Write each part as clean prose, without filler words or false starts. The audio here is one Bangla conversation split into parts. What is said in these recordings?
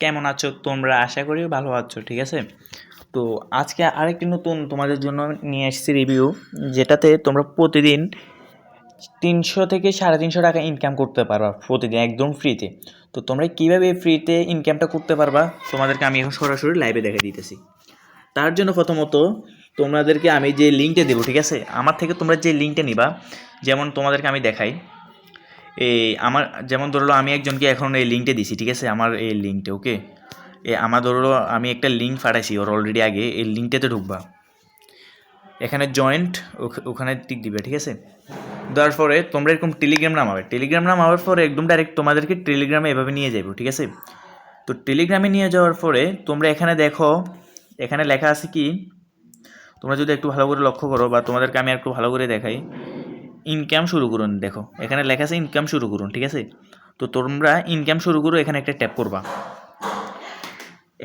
কেমন আছো তোমরা? আশা করি ভালো আছো, ঠিক আছে। তো আজকে আরেকটি নতুন তোমাদের জন্য নিয়ে এসেছি রিভিউ, যেটাতে তোমরা প্রতিদিন 300 থেকে 350 টাকা ইনকাম করতে পারবা প্রতিদিন একদম ফ্রিতে। তো তোমরা কীভাবে ফ্রিতে ইনকামটা করতে পারবা তোমাদেরকে আমি এখন সরাসরি লাইভে দেখে দিতেছি। তার জন্য প্রথমত তোমাদেরকে আমি যে লিঙ্কটা দেবো, ঠিক আছে, আমার থেকে তোমরা যে লিঙ্কটা নিবা, যেমন তোমাদেরকে আমি দেখাই। এই আমার যেমন ধরলো আমি একজনকে এখন এই লিঙ্কটা দিছি, ঠিক আছে, আমার এই লিঙ্কটা, ওকে। আমার ধরলো আমি একটা লিঙ্ক পাঠাইছি ওর অলরেডি আগে, এই লিঙ্কটাতে ঢুকবা, এখানে জয়েন্ট, ওখানে টিক দিবে, ঠিক আছে। দেওয়ার পরে তোমরা এরকম টেলিগ্রাম নামাবে, টেলিগ্রাম নামাবার পরে একদম ডাইরেক্ট তোমাদেরকে টেলিগ্রামে এভাবে নিয়ে যাবো, ঠিক আছে। তো টেলিগ্রামে নিয়ে যাওয়ার পরে তোমরা এখানে দেখো, এখানে লেখা আছে কি, তোমরা যদি একটু ভালো করে লক্ষ্য করো বা তোমাদেরকে আমি একটু ভালো করে দেখাই, ইনকাম শুরু করুন। দেখো এখানে লেখা আছে ইনকাম শুরু করুন, ঠিক আছে। তো তোমরা ইনকাম শুরু করো, এখানে একটা ট্যাপ করবা।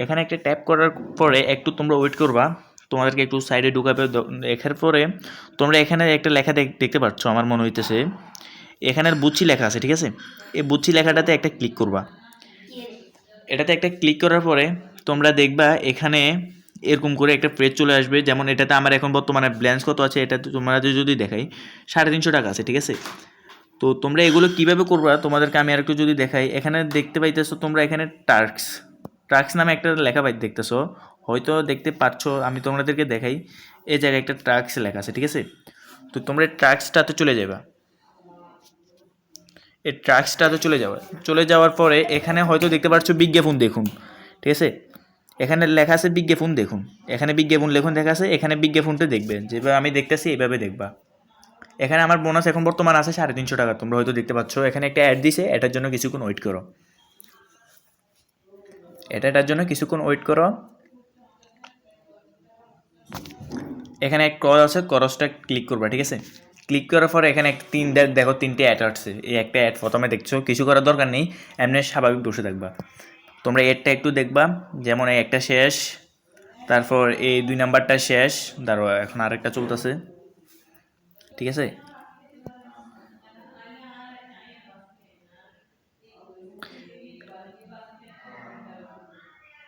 এখানে একটা ট্যাপ করার পরে একটু তোমরা ওয়েট করবা, তোমাদেরকে একটু সাইডে ঢুকাবে। দেখার পরে তোমরা এখানে একটা লেখা দেখতে পাচ্ছ, আমার মনে হইতেছে এখানের বুচ্ছি লেখা আছে, ঠিক আছে। এই বুচ্ছি লেখাটাতে একটা ক্লিক করবা। এটাতে একটা ক্লিক করার পরে তোমরা দেখবা এখানে এরকম করে একটা পেজ চলে আসবে। যেমন এটাতে আমার এখন বর্তমানে ব্যালেন্স কত আছে, এটা তোমরা যদি দেখাই 350 টাকা আছে, ঠিক আছে। তো তোমরা এগুলো কীভাবে করবা তোমাদেরকে আমি আর একটু যদি দেখাই, এখানে দেখতে পাইতেছো তোমরা এখানে ট্রাক্স নামে একটা লেখা দেখতেছো, হয়তো দেখতে পাচ্ছ, আমি তোমাদেরকে দেখাই। এই জায়গায় একটা ট্রাক্স লেখা আছে, ঠিক আছে। তো তোমরা ট্রাক্সটাতে চলে যাবা। এই ট্রাক্সটাতে চলে যাওয়ার পরে এখানে হয়তো দেখতে পাচ্ছ বিজ্ঞাপন দেখুন, ঠিক আছে। এখানে লেখা আছে বিজ্ঞাপন দেখুন, এখানে বিজ্ঞাপন লেখুন লেখা আছে, এখানে বিজ্ঞাপনটা দেখবে যেভাবে আমি দেখতেছি এইভাবে দেখবা। এখানে আমার বোনাস এখন বর্তমান আছে 350 টাকা, তোমরা হয়তো দেখতে পাচ্ছ। এখানে একটা অ্যাড দিছে, এটার জন্য কিছুক্ষণ ওয়েট করো, এটার জন্য কিছুক্ষণ ওয়েট করো। এখানে এক ক্রস আছে, ক্রসটা ক্লিক করবা, ঠিক আছে। ক্লিক করার পরে এখানে দেখো তিনটে অ্যাড আসছে। এই একটা অ্যাড প্রথমে দেখছো, কিছু করার দরকার নেই, এমনি স্বাভাবিক বসে থাকবা। তোমরা এডটা একটু দেখবা, যেমন এই একটা শেষ, তারপর এই 2 নাম্বারটা শেষ, ধরো এখন আরেকটা চলতেছে, ঠিক আছে।